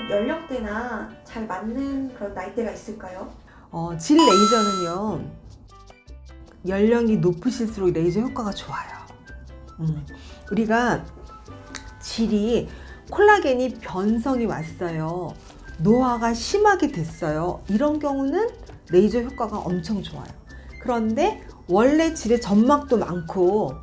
어떤 연령대나 잘 맞는 그런 나이대가 있을까요? 질 레이저는요, 연령이 높으실수록 레이저 효과가 좋아요. 우리가 질이 콜라겐이 변성이 왔어요. 노화가 심하게 됐어요. 이런 경우는 레이저 효과가 엄청 좋아요. 그런데 원래 질의 점막도 많고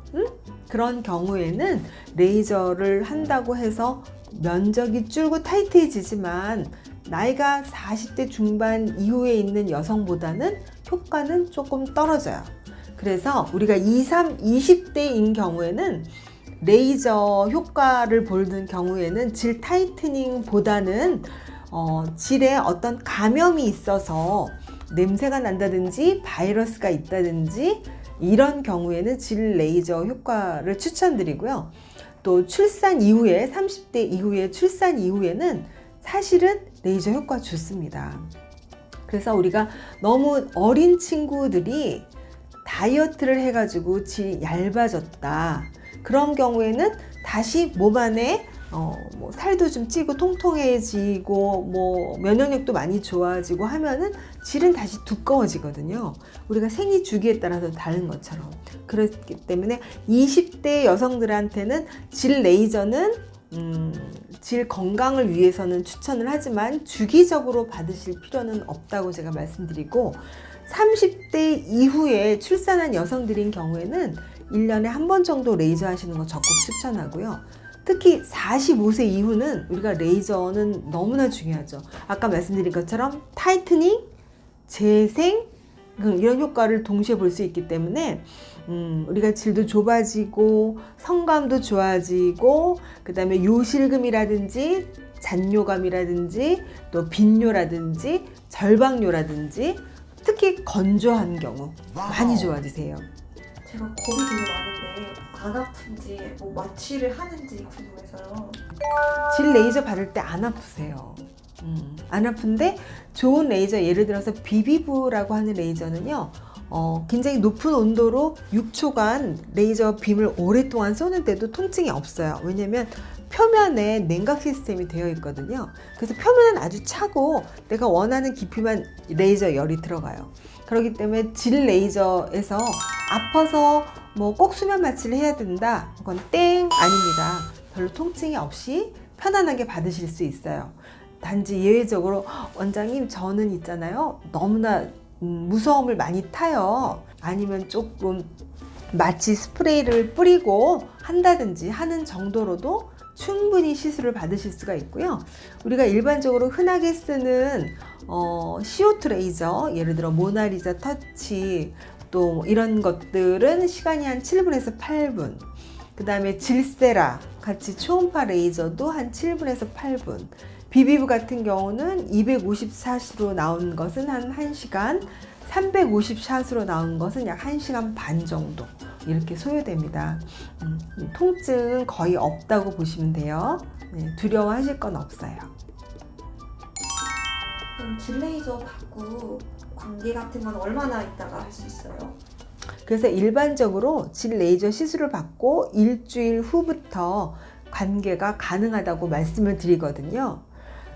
그런 경우에는 레이저를 한다고 해서 면적이 줄고 타이트해지지만 나이가 40대 중반 이후에 있는 여성보다는 효과는 조금 떨어져요. 그래서 우리가 20대인 경우에는 레이저 효과를 보는 경우에는 질 타이트닝보다는 질에 어떤 감염이 있어서 냄새가 난다든지 바이러스가 있다든지 이런 경우에는 질 레이저 효과를 추천드리고요. 또 출산 이후에 30대 이후에 출산 이후에는 사실은 레이저 효과 좋습니다. 그래서 우리가 너무 어린 친구들이 다이어트를 해가지고 질이 얇아졌다. 그런 경우에는 다시 몸 안에 뭐 살도 좀 찌고 통통해지고 뭐 면역력도 많이 좋아지고 하면은 질은 다시 두꺼워지거든요. 우리가 생리 주기에 따라서 다른 것처럼. 그렇기 때문에 20대 여성들한테는 질 레이저는 질 건강을 위해서는 추천을 하지만 주기적으로 받으실 필요는 없다고 제가 말씀드리고, 30대 이후에 출산한 여성들인 경우에는 1년에 한 번 정도 레이저 하시는 거 적극 추천하고요. 특히 45세 이후는 우리가 레이저는 너무나 중요하죠. 아까 말씀드린 것처럼 타이트닝, 재생 이런 효과를 동시에 볼 수 있기 때문에 우리가 질도 좁아지고 성감도 좋아지고 그 다음에 요실금이라든지 잔뇨감이라든지 또 빈뇨라든지 절박뇨라든지 특히 건조한 경우 많이 좋아지세요. 제가 겁이 되게 많은데 안 아픈지 뭐 마취를 하는지 궁금해서요. 질 레이저 받을 때 안 아프세요. 안 아픈데 좋은 레이저, 예를 들어서 비비브라고 하는 레이저는요, 굉장히 높은 온도로 6초간 레이저 빔을 오랫동안 쏘는데도 통증이 없어요. 왜냐면 표면에 냉각 시스템이 되어 있거든요. 그래서 표면은 아주 차고 내가 원하는 깊이만 레이저 열이 들어가요. 그렇기 때문에 질 레이저에서 아파서 뭐 꼭 수면 마취를 해야 된다, 그건 땡 아닙니다. 별로 통증이 없이 편안하게 받으실 수 있어요. 단지 예외적으로 원장님 저는 있잖아요, 너무나 무서움을 많이 타요, 아니면 조금 마취 스프레이를 뿌리고 한다든지 하는 정도로도 충분히 시술을 받으실 수가 있고요. 우리가 일반적으로 흔하게 쓰는 CO2 레이저, 예를 들어 모나리자 터치 또 이런 것들은 시간이 한 7분에서 8분, 그 다음에 질세라 같이 초음파 레이저도 한 7분에서 8분, 비비브 같은 경우는 250샷으로 나온 것은 한 1시간, 350샷으로 나온 것은 약 1시간 반 정도 이렇게 소요됩니다. 통증은 거의 없다고 보시면 돼요. 네, 두려워하실 건 없어요. 그럼 질 레이저 받고 관계 같은 건 얼마나 있다가 할 수 있어요? 그래서 일반적으로 질 레이저 시술을 받고 일주일 후부터 관계가 가능하다고 말씀을 드리거든요.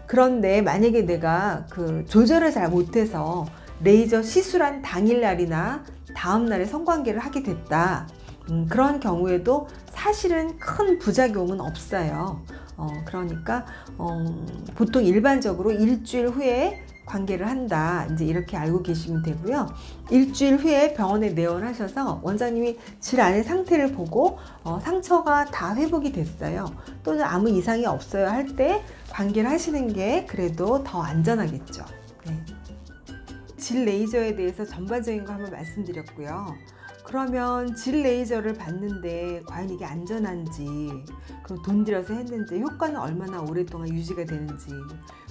그런데 만약에 내가 그 조절을 잘 못해서 레이저 시술한 당일날이나 다음날에 성관계를 하게 됐다, 그런 경우에도 사실은 큰 부작용은 없어요. 그러니까 보통 일반적으로 일주일 후에 관계를 한다, 이제 이렇게 알고 계시면 되고요. 일주일 후에 병원에 내원하셔서 원장님이 질 안의 상태를 보고 상처가 다 회복이 됐어요, 또는 아무 이상이 없어요 할 때 관계를 하시는 게 그래도 더 안전하겠죠. 네. 질 레이저에 대해서 전반적인 거 한번 말씀드렸고요. 그러면 질 레이저를 받는데 과연 이게 안전한지, 그리고 돈 들여서 했는지 효과는 얼마나 오랫동안 유지가 되는지,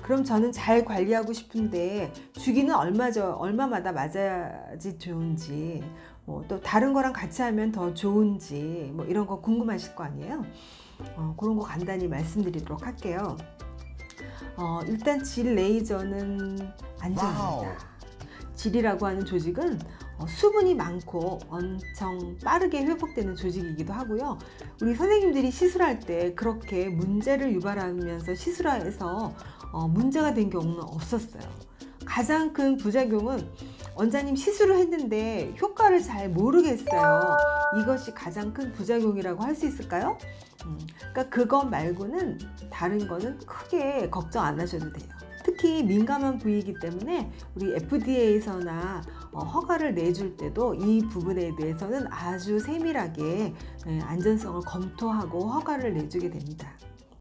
그럼 저는 잘 관리하고 싶은데 주기는 얼마마다 맞아야지 좋은지, 또 다른 거랑 같이 하면 더 좋은지, 뭐 이런 거 궁금하실 거 아니에요? 그런 거 간단히 말씀드리도록 할게요. 일단 질 레이저는 안전합니다. 질이라고 하는 조직은 수분이 많고 엄청 빠르게 회복되는 조직이기도 하고요. 우리 선생님들이 시술할 때 그렇게 문제를 유발하면서 시술해서 문제가 된 경우는 없었어요. 가장 큰 부작용은 원장님 시술을 했는데 효과를 잘 모르겠어요. 이것이 가장 큰 부작용이라고 할 수 있을까요? 그러니까 그것 말고는 다른 거는 크게 걱정 안 하셔도 돼요. 특히 민감한 부위이기 때문에 우리 FDA에서나 허가를 내줄 때도 이 부분에 대해서는 아주 세밀하게 안전성을 검토하고 허가를 내주게 됩니다.